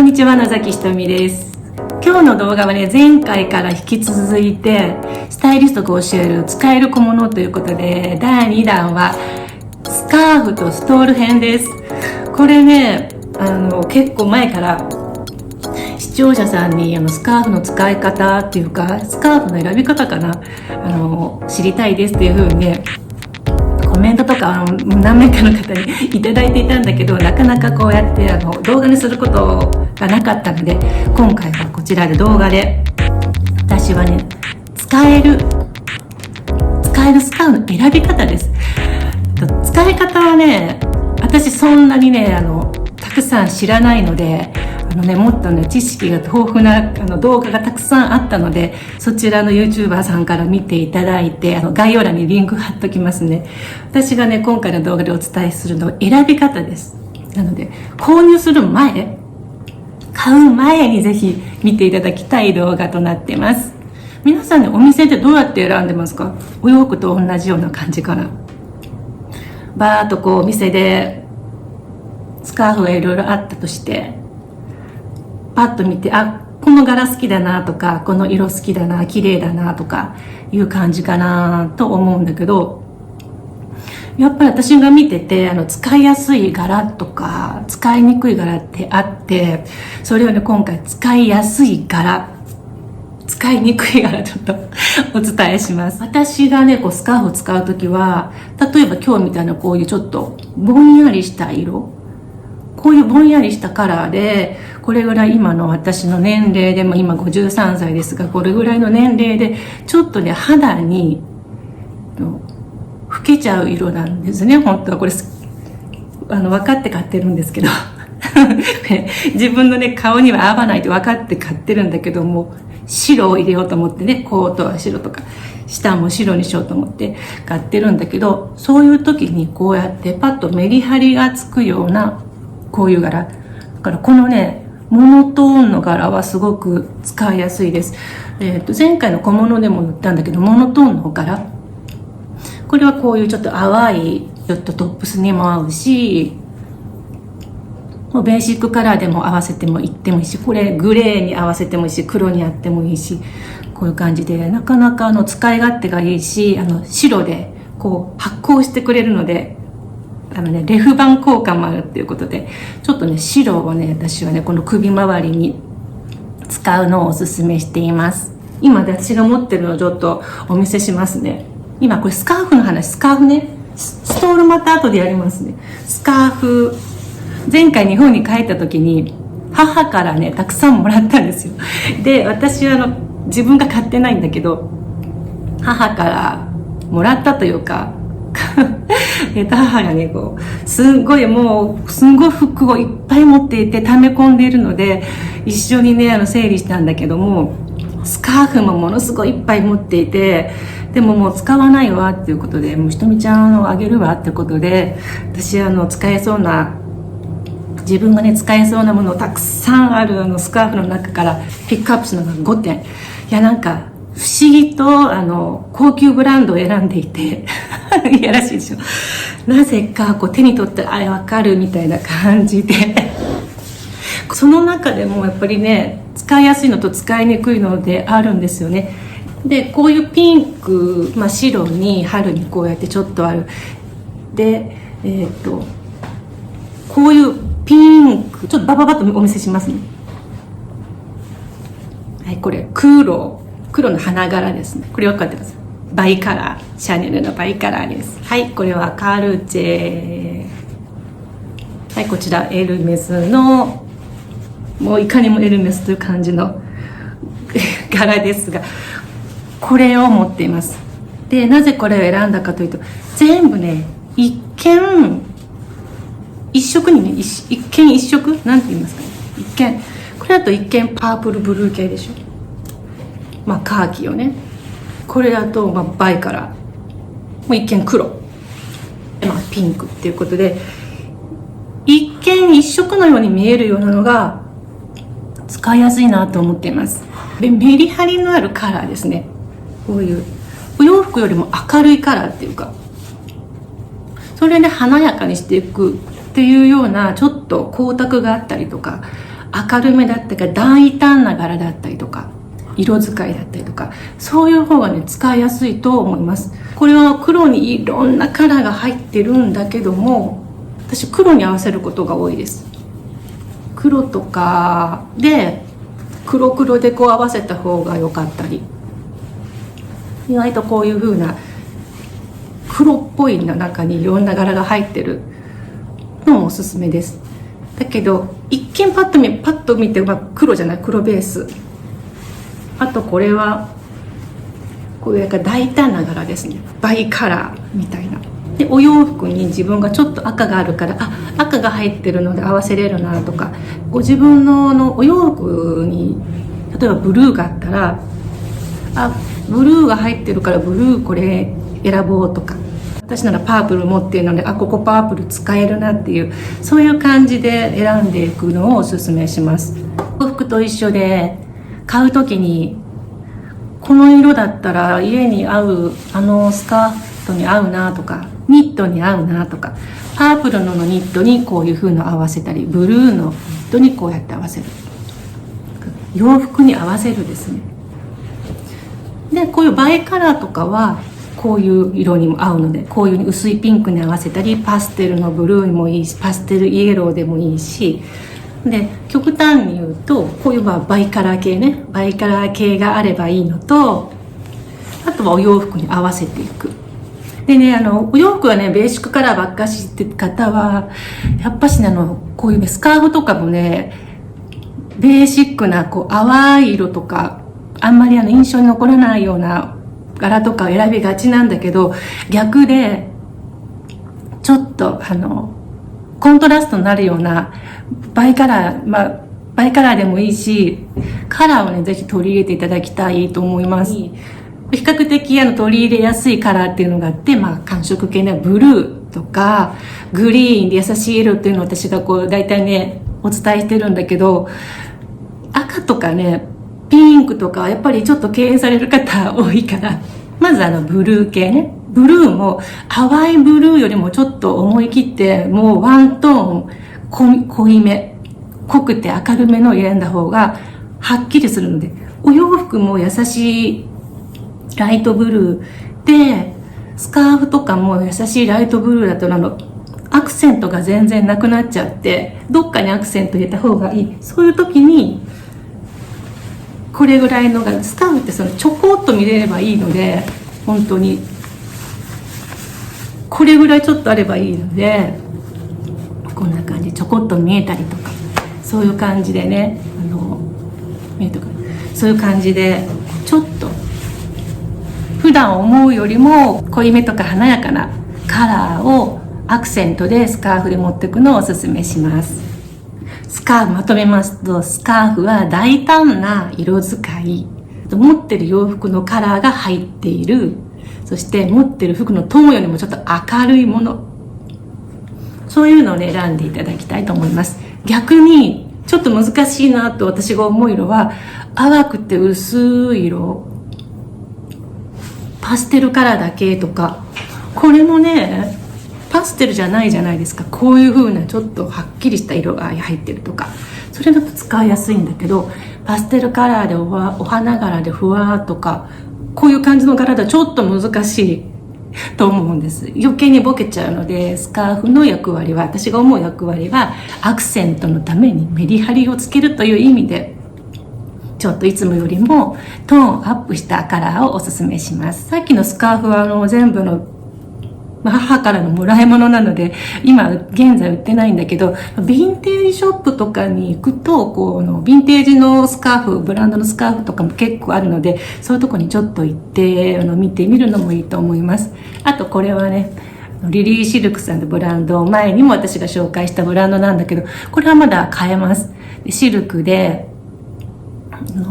こんにちは、野崎ひとみです。今日の動画はね、前回から引き続いて、スタイリストが教える使える小物ということで、第2弾は、スカーフとストール編です。これね、結構前から、視聴者さんにスカーフの使い方っていうか、スカーフの選び方かな、知りたいですっていう風にね、コメントとか何名かの方にいただいていたんだけど、なかなかこうやって動画にすることがなかったので、今回はこちらで動画で私はね、使えるスカーフの選び方です。使い方はね、私そんなにねたくさん知らないので、もっとね知識が豊富な動画がたくさんあったので、そちらの YouTuber さんから見ていただいて、概要欄にリンク貼っときますね。私がね今回の動画でお伝えするのは選び方です。なので購入する前、買う前にぜひ見ていただきたい動画となっています。皆さんね、お店でどうやって選んでますか？お洋服と同じような感じかな。バーっとこうお店でスカーフがいろいろあったとして、パッと見て、この柄好きだなとか、この色好きだな、綺麗だなとかいう感じかなと思うんだけど、やっぱり私が見てて使いやすい柄とか使いにくい柄ってあって、それをね今回使いやすい柄、使いにくい柄ちょっとお伝えします。私がねこうスカーフを使うときは、例えば今日みたいなこういうちょっとぼんやりした色、こういうぼんやりしたカラーで、これぐらい今の私の年齢でも、今53歳ですが、これぐらいの年齢でちょっとね肌に老けちゃう色なんですね。本当はこれ分かって買ってるんですけど自分のね顔には合わないと分かって買ってるんだけども、白を入れようと思ってね、コートは白とか下も白にしようと思って買ってるんだけど、そういう時にこうやってパッとメリハリがつくようなこういう柄だから、このねモノトーンの柄はすごく使いやすいです。前回の小物でも言ったんだけど、モノトーンの柄、これはこういうちょっと淡いちょっとトップスにも合うし、もうベーシックカラーでも合わせてもいってもいいし、これグレーに合わせてもいいし、黒にあってもいいし、こういう感じでなかなか使い勝手がいいし、白でこう発光してくれるので、レフ板効果もあるっていうことで、ちょっとね白をね私はねこの首周りに使うのをおすすめしています。今私が持ってるのをちょっとお見せしますね。今これスカーフの話、スカーフね、ストールまた後でやりますね。スカーフ、前回日本に帰った時に母からねたくさんもらったんですよ。で私は自分が買ってないんだけど、母からもらったというか母がねこうすんごい服をいっぱい持っていて溜め込んでいるので、一緒にね整理したんだけども、スカーフもものすごいいっぱい持っていて、でももう使わないわっていうことで、もうひとみちゃんあげるわってことで、私使えそうな、自分がね使えそうなものをたくさんあるスカーフの中からピックアップするのが5点。いやなんか不思議と高級ブランドを選んでいていやらしいでしょ。なぜかこう手に取ってわかるみたいな感じでその中でもやっぱりね使いやすいのと使いにくいのであるんですよね。でこういうピンク、白に春にこうやってちょっとあるで、こういうピンクちょっとバババッとお見せしますね。はい、これ黒の花柄ですね。これ分かってます。バイカラー、シャネルのバイカラーです。はい、これはカルチェ。はい、こちらエルメスの、もういかにもエルメスという感じの柄ですが、これを持っています。でなぜこれを選んだかというと、全部ね一見一色にね、一見一色なんて言いますかね、一見これだと一見パープルブルー系でしょ。カーキよね。これだとバイカラー、もう一見黒、ピンクっていうことで、一見一色のように見えるようなのが使いやすいなと思っています。でメリハリのあるカラーですね。こういうお洋服よりも明るいカラーっていうか、それで華やかにしていくっていうようなちょっと光沢があったりとか、明るめだったり大胆な柄だったりとか色使いだったりとか、そういう方がね使いやすいと思います。これは黒にいろんなカラーが入ってるんだけども、私黒に合わせることが多いです。黒とかで黒でこう合わせた方が良かったり、意外とこういう風な黒っぽいの中にいろんな柄が入ってるのもおすすめです。だけど一見パッと見て、黒じゃない、黒ベース。あとこれはこういう大胆な柄ですね、バイカラーみたいな。でお洋服に自分がちょっと赤があるから、赤が入ってるので合わせれるなとか、ご自分のお洋服に例えばブルーがあったら、ブルーが入ってるからブルーこれ選ぼうとか、私ならパープル持っているのでここパープル使えるなっていう、そういう感じで選んでいくのをおすすめします。洋服と一緒で買う時にこの色だったら家に合うスカートに合うなとか、ニットに合うなとか、パープルのニットにこういう風の合わせたり、ブルーのニットにこうやって合わせる、洋服に合わせるですね。でこういうバイカラーとかはこういう色にも合うので、こういう薄いピンクに合わせたり、パステルのブルーにもいいし、パステルイエローでもいいし、で極端に言うとこういうバイカラー系ね、バイカラー系があればいいのと、あとはお洋服に合わせていく。でね、お洋服はねベーシックカラーばっかしって方はやっぱしね、こういうスカーフとかもね、ベーシックなこう淡い色とか、あんまり印象に残らないような柄とかを選びがちなんだけど、逆でちょっとコントラストになるようなバイカラー、バイカラーでもいいし、カラーをねぜひ取り入れていただきたいと思います。比較的取り入れやすいカラーっていうのがあって、寒色系のブルーとかグリーンで優しい色っていうのを私がこう大体ねお伝えしてるんだけど、赤とかねピンクとかやっぱりちょっと敬遠される方多いから、まずブルー系ね、ブルーも淡いブルーよりもちょっと思い切ってもうワントーン濃いめ、濃くて明るめのを選んだ方がはっきりするので、お洋服も優しいライトブルーで、スカーフとかも優しいライトブルーだとアクセントが全然なくなっちゃって、どっかにアクセント入れた方がいい。そういう時にこれぐらいのが、スカーフってちょこっと見れればいいので、本当にこれぐらいちょっとあればいいので、こんな感じちょこっと見えたりとか、そういう感じでね、見えとかそういう感じでちょっと普段思うよりも濃いめとか華やかなカラーをアクセントでスカーフで持っていくのをおすすめします。スカーフまとめますと、スカーフは大胆な色使い、持ってる洋服のカラーが入っている、そして持ってる服のトーンよりもちょっと明るいもの、そういうのをね選んでいただきたいと思います。逆にちょっと難しいなと私が思う色は、淡くて薄い色、パステルカラーだけとか、これもねパステルじゃないじゃないですか。こういう風なちょっとはっきりした色が入ってるとか、それだと使いやすいんだけど、パステルカラーでお花柄でふわーとか、こういう感じの柄だとちょっと難しいと思うんです。余計にボケちゃうので、スカーフの役割は、私が思う役割はアクセントのためにメリハリをつけるという意味で、ちょっといつもよりもトーンアップしたカラーをおすすめします。さっきのスカーフは全部の母からのもらい物なので今現在売ってないんだけど、ヴィンテージショップとかに行くとヴィンテージのスカーフ、ブランドのスカーフとかも結構あるので、そういうとこにちょっと行って見てみるのもいいと思います。あとこれはね、リリーシルクさんのブランド、前にも私が紹介したブランドなんだけど、これはまだ買えます。シルクで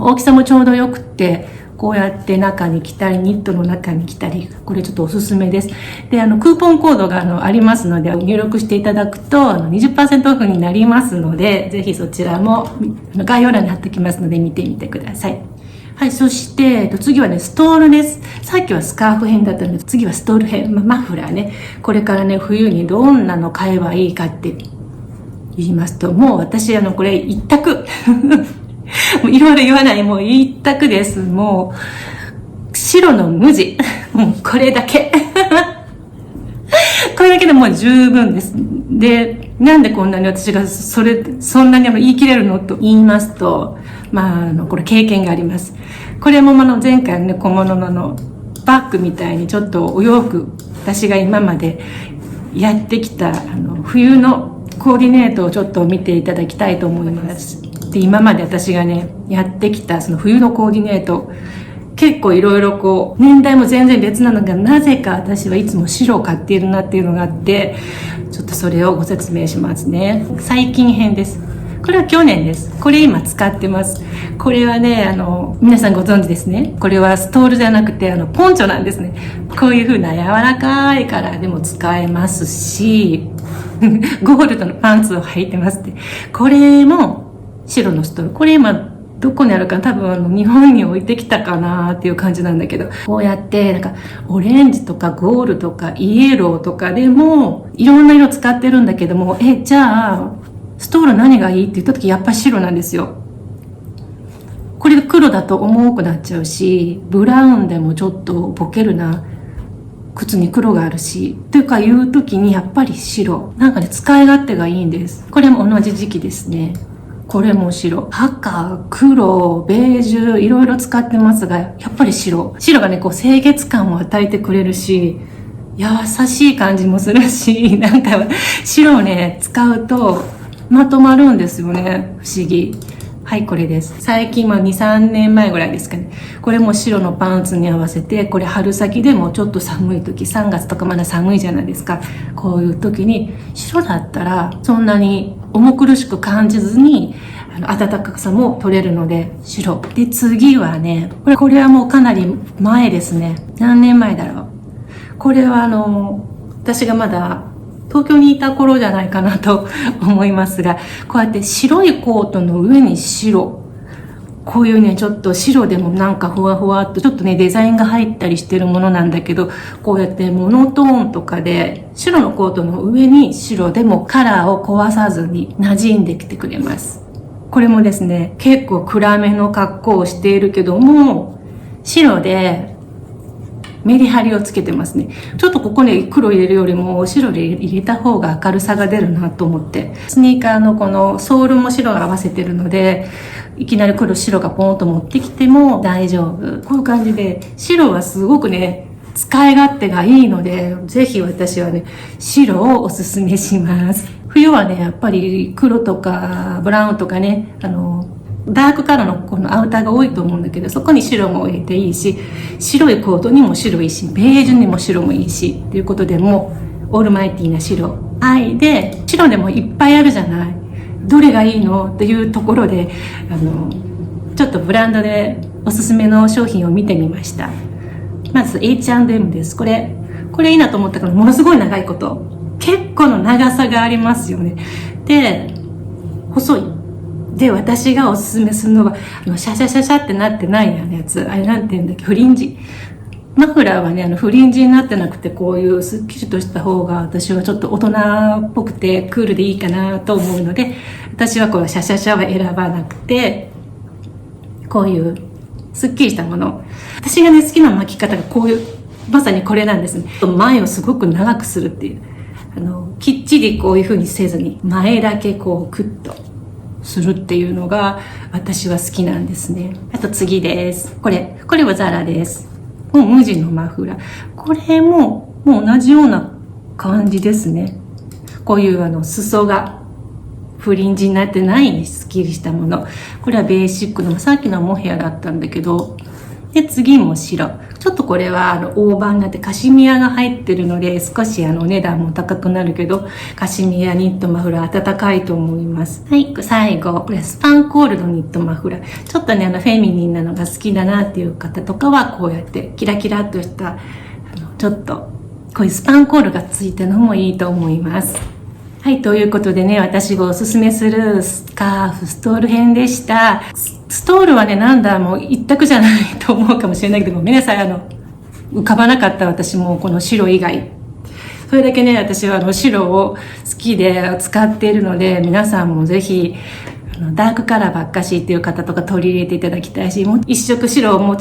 大きさもちょうどよくて、こうやって中に着たり、ニットの中に着たり、これちょっとおすすめです。で、クーポンコードがありますので、入力していただくと20% オフになりますので、ぜひそちらも概要欄に貼っておきますので見てみてください。はい、そして次はね、ストールです。さっきはスカーフ編だったので、次はストール編、マフラーね。これからね、冬にどんなの買えばいいかって言いますと、もう私これ一択。もういろいろ言わない、もう一択です。もう、白の無地。もうこれだけ。これだけでもう十分です。で、なんでこんなに私がそんなに言い切れるのと言いますと、これ経験があります。これも前回のね、小物のバッグみたいにちょっとお洋服、私が今までやってきた冬のコーディネートをちょっと見ていただきたいと思います。で、今まで私がね、やってきたその冬のコーディネート、結構いろいろ年代も全然別なのが、なぜか私はいつも白を買っているなっていうのがあって、ちょっとそれをご説明しますね。最近編です。これは去年です。これ今使ってます。これはね、皆さんご存知ですね。これはストールじゃなくて、ポンチョなんですね。こういう風な柔らかいカラーでも使えますし、ゴールドのパンツを履いてますって。これも白のストール。これ今、どこにあるかな、多分日本に置いてきたかなっていう感じなんだけど、こうやってオレンジとかゴールとかイエローとかでもいろんな色使ってるんだけども、じゃあストール何がいいって言った時やっぱ白なんですよ。これ黒だと重くなっちゃうし、ブラウンでもちょっとボケるな、靴に黒があるし、というかいう時にやっぱり白。使い勝手がいいんです。これも同じ時期ですね。これも白。赤、黒、ベージュ、いろいろ使ってますが、やっぱり白。白がね、清潔感を与えてくれるし、優しい感じもするし、白をね、使うとまとまるんですよね。不思議。はい、これです。最近2、3年前ぐらいですかね。これも白のパンツに合わせて、これ春先でもちょっと寒い時、3月とかまだ寒いじゃないですか。こういう時に、白だったらそんなに重苦しく感じずに、暖かさも取れるので、白。で、次はね、これはもうかなり前ですね。何年前だろう。これは私がまだ東京にいた頃じゃないかなと思いますが、こうやって白いコートの上に白。こういうね、ちょっと白でもふわふわっと、ちょっとね、デザインが入ったりしてるものなんだけど、こうやってモノトーンとかで、白のコートの上に白でもカラーを壊さずに馴染んできてくれます。これもですね、結構暗めの格好をしているけども、白でメリハリをつけてますね。ちょっとここに黒入れるよりも白で入れた方が明るさが出るなと思って。スニーカーのこのソールも白が合わせてるので、いきなり白がポンと持ってきても大丈夫。こういう感じで、白はすごくね、使い勝手がいいので、ぜひ私はね、白をおすすめします。冬はね、やっぱり黒とかブラウンとかね、ダークカラーのこのアウターが多いと思うんだけど、そこに白も入れていいし、白いコートにも白いいし、ベージュにも白もいいし、ということでもう、オールマイティーな白。で、白でもいっぱいあるじゃない。どれがいいのっていうところで、ちょっとブランドでおすすめの商品を見てみました。まず H&M です。これいいなと思ったから、ものすごい長いこと。結構の長さがありますよね。で、細い。で、私がおすすめするのは、シャシャシャシャってなってないやつ。あれなんて言うんだっけ、フリンジ。マフラーはね、フリンジになってなくて、こういうスッキリとした方が、私はちょっと大人っぽくてクールでいいかなと思うので、私はこのシャシャシャは選ばなくて、こういうスッキリしたもの。私がね、好きな巻き方がこういう、まさにこれなんですね。前をすごく長くするっていう。きっちりこういう風にせずに、前だけこうクッとするっていうのが私は好きなんですね。あと次です。これはザラです。もう無地のマフラー。これもう同じような感じですね。こういう裾がフリンジになってないすっきりしたもの。これはベーシックのさっきのモヘアだったんだけど、で次も白。ちょっとこれは大判になってカシミヤが入ってるので少しお値段も高くなるけど、カシミヤニットマフラー暖かいと思います。はい、最後これスパンコールのニットマフラー。ちょっとねフェミニンなのが好きだなっていう方とかはこうやってキラキラっとしたちょっとこういうスパンコールがついたのもいいと思います。はい、ということでね、私がおすすめするスカーフ、ストール編でした。ストールはね、もう一択じゃないと思うかもしれないけど、ごめんなさい、浮かばなかった私もこの白以外。それだけね、私は白を好きで使っているので、皆さんもぜひ、ダークカラーばっかしっていう方とか取り入れていただきたいし、もう一色白をもう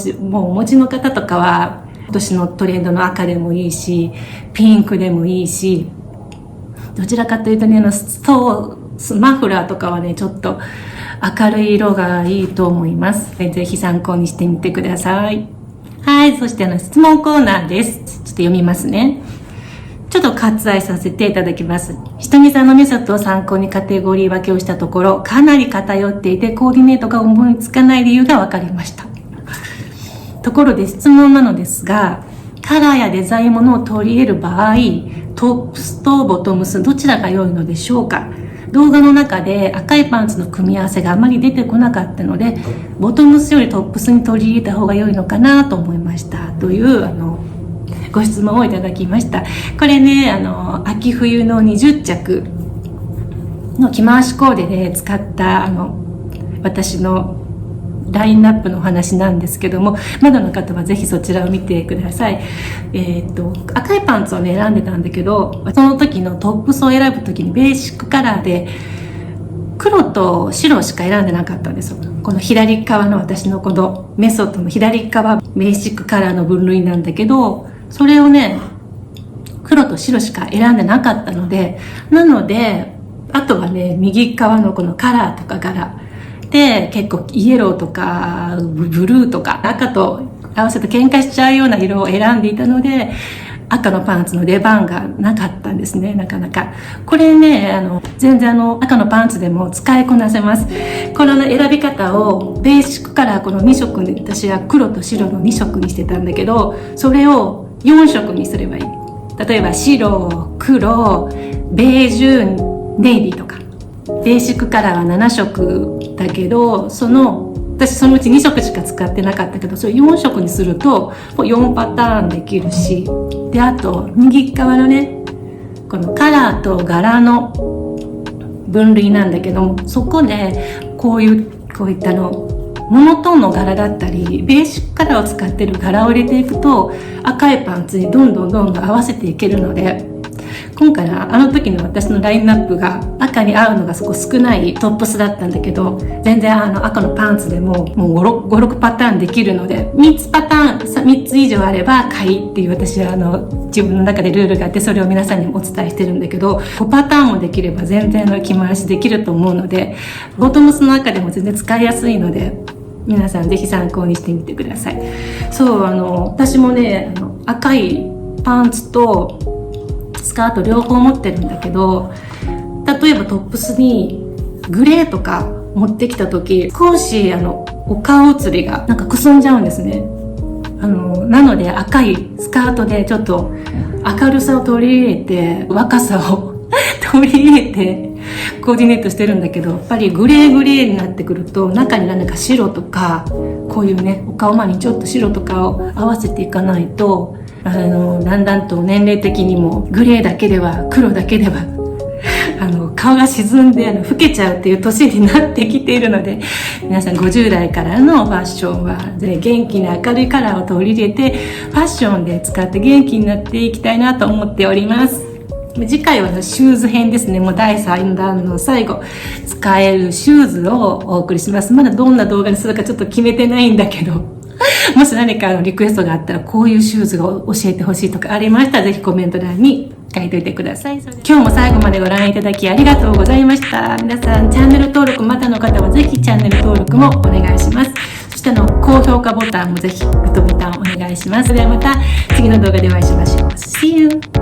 お持ちの方とかは、今年のトレンドの赤でもいいし、ピンクでもいいし、どちらかというとね、マフラーとかはね、ちょっと明るい色がいいと思います。ぜひ参考にしてみてください。はい、そして質問コーナーです。ちょっと読みますね。ちょっと割愛させていただきます。ひとみさんのメソッドを参考にカテゴリー分けをしたところ、かなり偏っていてコーディネートが思いつかない理由が分かりました。ところで質問なのですが、カラーやデザインものを取り入れる場合、トップスとボトムスどちらが良いのでしょうか。動画の中で赤いパンツの組み合わせがあまり出てこなかったので、ボトムスよりトップスに取り入れた方が良いのかなと思いました。というご質問をいただきました。これね、秋冬の20着の着回しコーデで使った私のラインナップのお話なんですけども、まだの方はぜひそちらを見てください。赤いパンツをね選んでたんだけど、その時のトップスを選ぶ時にベーシックカラーで黒と白しか選んでなかったんですよ。この左側の私のこのメソッドの左側ベーシックカラーの分類なんだけど、それをね黒と白しか選んでなかったので、なのであとはね右側のこのカラーとか柄で結構イエローとかブルーとか赤と合わせて喧嘩しちゃうような色を選んでいたので、赤のパンツの出番がなかったんですね、なかなか。これね、全然赤のパンツでも使いこなせます。この選び方をベーシックカラーこの2色で、私は黒と白の2色にしてたんだけど、それを4色にすればいい。例えば白、黒、ベージュ、ネイビーとか。ベーシックカラーは7色だけど、私そのうち2色しか使ってなかったけど、それ4色にすると4パターンできるし、であと右側のねこのカラーと柄の分類なんだけども、そこでこういったモノトーンの柄だったりベーシックカラーを使ってる柄を入れていくと赤いパンツにどんどん合わせていけるので、今回は時の私のラインナップが赤に合うのがそこ少ないトップスだったんだけど、全然赤のパンツでもう5、6パターンできるので、3つ以上あれば買いっていう私は自分の中でルールがあって、それを皆さんにもお伝えしてるんだけど、5パターンもできれば全然着回しできると思うので、ボトムスの中でも全然使いやすいので、皆さんぜひ参考にしてみてください。そう、私もね赤いパンツとスカート両方持ってるんだけど、例えばトップスにグレーとか持ってきた時、少しお顔写りがなんかくすんじゃうんですね。なので赤いスカートでちょっと明るさを取り入れて、若さを取り入れてコーディネートしてるんだけど、やっぱりグレーになってくると中に何か白とかこういうねお顔周りにちょっと白とかを合わせていかないと、だんだんと年齢的にもグレーだけでは黒だけでは顔が沈んで老けちゃうっていう年になってきているので、皆さん50代からのファッションは元気な明るいカラーを取り入れてファッションで使って元気になっていきたいなと思っております。次回はシューズ編ですね。もう第3弾の最後、使えるシューズをお送りします。まだどんな動画にするかちょっと決めてないんだけど、もし何かリクエストがあったら、こういうシューズを教えてほしいとかありましたら、ぜひコメント欄に書いておいてください。今日も最後までご覧いただきありがとうございました。皆さんチャンネル登録まだの方はぜひチャンネル登録もお願いします。そして高評価ボタンもぜひグッドボタンお願いします。それではまた次の動画でお会いしましょう。See you!